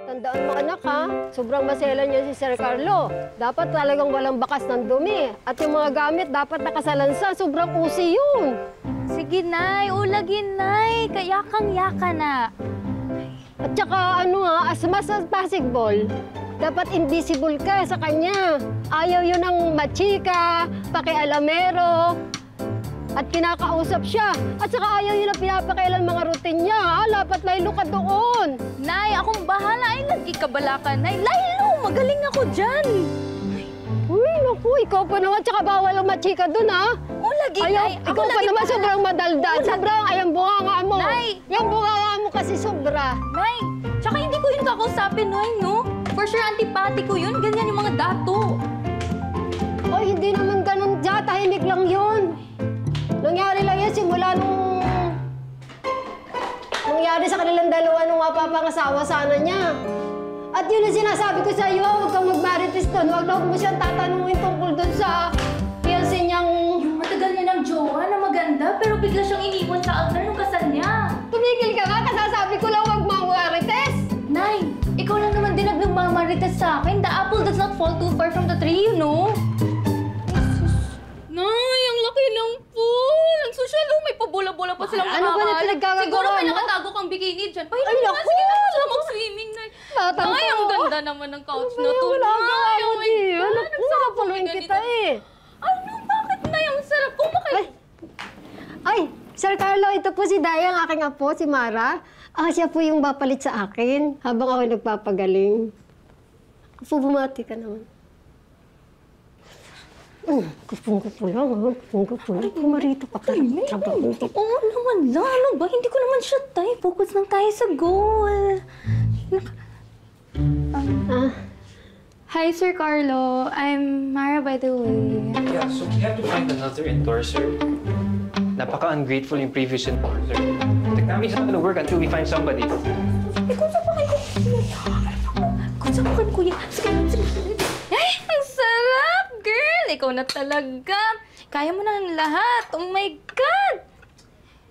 Tandaan mo anak ha, sobrang maselan yan si Sir Carlo. Dapat talagang walang bakas ng dumi. At yung mga gamit dapat nakasalansa, sobrang usi yun. Sige, Nay. Ulagin, Nay. Kayakang-yaka na. At saka ano ha, as much as possible, dapat invisible ka sa kanya. Ayaw yun ng machika, pakialamero, at kinakausap siya. At saka ayaw yun ang pinapakialam mga routine niya, ha? Dapat laylo ka doon. Nay, akong bahala. Ay, lagi ka bala ka, Nay. Laylo! Magaling ako dyan. Uy, naku, ikaw pa naman. Tsaka bawal ang machika doon, ha? Lagi, Ayaw, Nay. ikaw pa naman sobrang madaldal. Sobrang ayang bunganga mo. Nay! Yung bunganga mo kasi sobra. Nay, tsaka hindi ko yun kakausapin, Nay, no? For sure, antipati ko yun. Ganyan yung mga dato. Oy, hindi naman ganun dyan. Tahimik lang yun. Nangyari lang yan simula nung... nangyari sa kanilang dalawa nung mapapangasawa sana niya. At yun ang sinasabi ko sa iyo, huwag kang magmarites doon. Huwag na huwag mo siyang tatanungin tungkol doon sa fiancé niyang... Yung matagal niya ng jowa na maganda, pero bigla siyang iniwan sa altar nung kasal niya. Tumigil ka nga, kasasabi ko lang huwag mamarites. Nay, ikaw lang naman din nagmamarites sa akin. The apple does not fall too far from the tree, you know? Nay, ang laki ng pool! Ang social, may pabola-bola pa silang Ano ba na pinagkakagawa Siguro may mo? nakatago kang bikini dyan. Ay, Pahiram naku! naman, sige na gusto mag-swimming, Nay. Tatang Nay, ko. ang ganda naman ng couch na to. Wala Nay, gawa mo, oh my di. God, Ano, ang sarap nakapuluin ng kita ganito. eh. Ano, bakit, Nay? Ang sarap kung Ay, Sir Carlo, ito po si Dayang, aking apo, si Mara. Siya po yung bapalit sa akin habang ako nagpapagaling. Apo, bumati ka naman. Kupong-kupo lang, ha? Kupong-kupo lang. Pumarito pa ka. Trabaho ito. Oo naman lang. Ano ba? Hindi ko naman siya tayo. Focus lang tayo sa goal. Hi, Sir Carlo. I'm Mara, by the way. Yeah, so we have to find another endorser. Napaka-ungrateful yung previous endorser. The campaign's not gonna work until we find somebody. Kung saan ko kuya. Sige. Ay, ang sarap, girl. Ikaw na talaga. Kaya mo na ang lahat. Oh my God.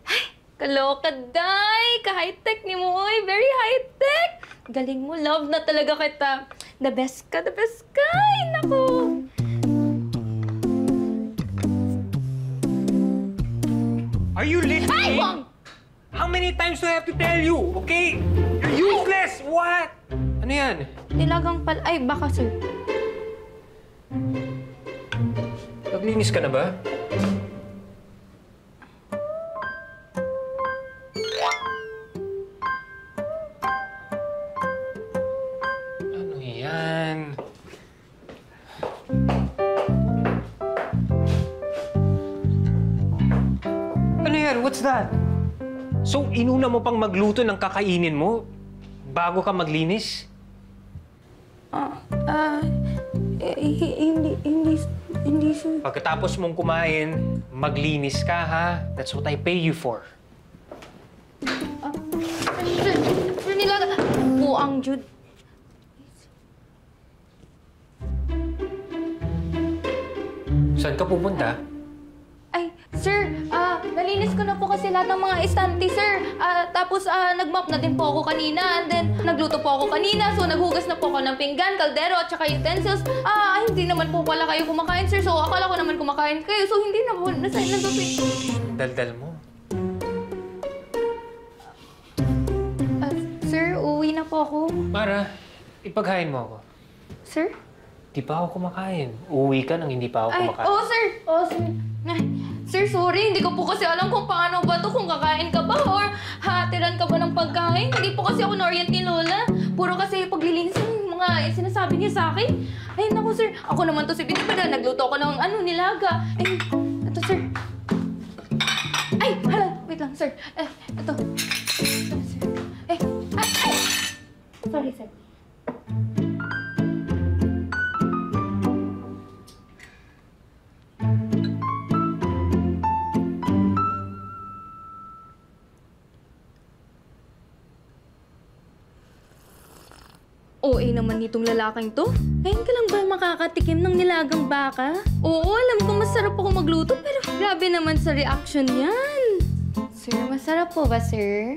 Ay, kaloka, day. Ka-high-tech ni mo, oy. Very high-tech. Galing mo, love na talaga kita. The best ka, the best ka. Ay, naku. Are you listening? Ay, Wong! How many times do I have to tell you, okay? You're useless! What? Ano yan? Nilagang pal... Ay, baka, sir. Naglinis ka na ba? Ano yan? Ano yan? What's that? So, inuna mo pang magluto ng kakainin mo bago ka maglinis? Hindi, sir. Pagkatapos mong kumain, maglinis ka, ha? That's what I pay you for. Sir, nilaga... Buang, Jude. Saan ka pupunta? Ay, sir, nalinis ko na po kasi lahat ng mga estante, sir. Tapos, nag-mop na din po ako kanina. And then, nagluto po ako kanina. So, naghugas na po ako ng pinggan, kaldero, at saka utensils. Hindi naman po pala kayo kumakain, sir. So, akala ko naman kumakain kayo. So, hindi na po. Nasa Daldal mo. Sir, uwi na po ako. Mara, ipaghain mo ako. Sir? Di pa ako kumakain. Uwi ka nang hindi pa ako kumakain. Oo, sir. Oo, sir. Ay, sir, sorry. Hindi ko po kasi alam kung paano ba to, kung kakain ka ba or hatiran ka ba ng pagkain. Hindi po kasi ako na-orient ni Lola. Puro kasi paglilinis yung mga sinasabi niya sa akin. Ay, naku, sir. Ako naman to si Binibada. Nagluto ako ng nilaga. Ay, ito, sir. Ay, hala. Wait lang, sir. Ito. Ito, sir. Ay. Sorry, sir. OA naman nitong lalaking to. Ngayon ka lang ba makakatikim ng nilagang baka? Oo, alam ko masarap ako magluto, pero grabe naman sa reaction yan. Sir, masarap po ba, sir?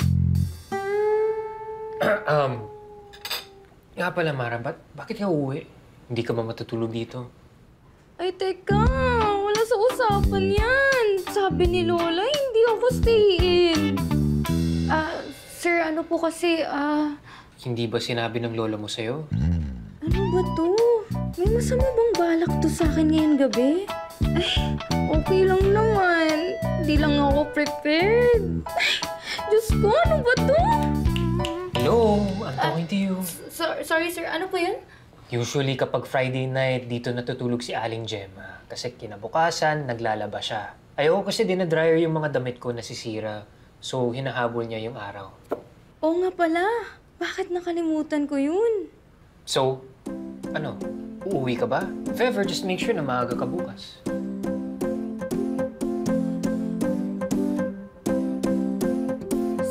Nga pala, Mara, bakit ka uuwi? Hindi ka ba matutulog dito? Ay, teka. Wala sa usapan yan. Sabi ni Lola, hindi ako stay-in. Sir, ano po kasi, Hindi ba sinabi ng lola mo sa'yo? ano ba to? May masama bang balak to sa akin ngayong gabi? Ay, okay lang naman. Hindi lang ako prepared. Ay, Diyos ko, ano ba to? Hello, I'm talking to you. Sorry, sir. Ano po yun? Usually kapag Friday night, dito natutulog si Aling Gemma. Kasi kinabukasan, naglalaba siya. Ayoko kasi dinadryer yung mga damit ko nasisira. So, hinahabol niya yung araw. Oo nga pala. Bakit nakalimutan ko yun? So, ano? Uuwi ka ba? If ever, just make sure na maaga ka bukas.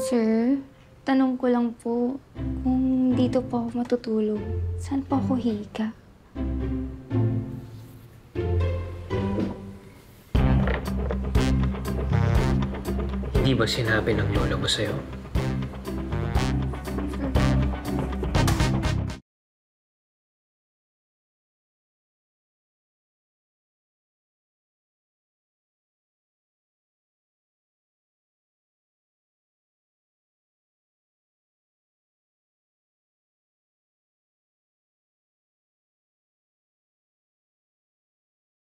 Sir, tanong ko lang po, kung dito po ako matutulog, saan po ako higa? Hindi ba sinabi ng lola mo sa'yo?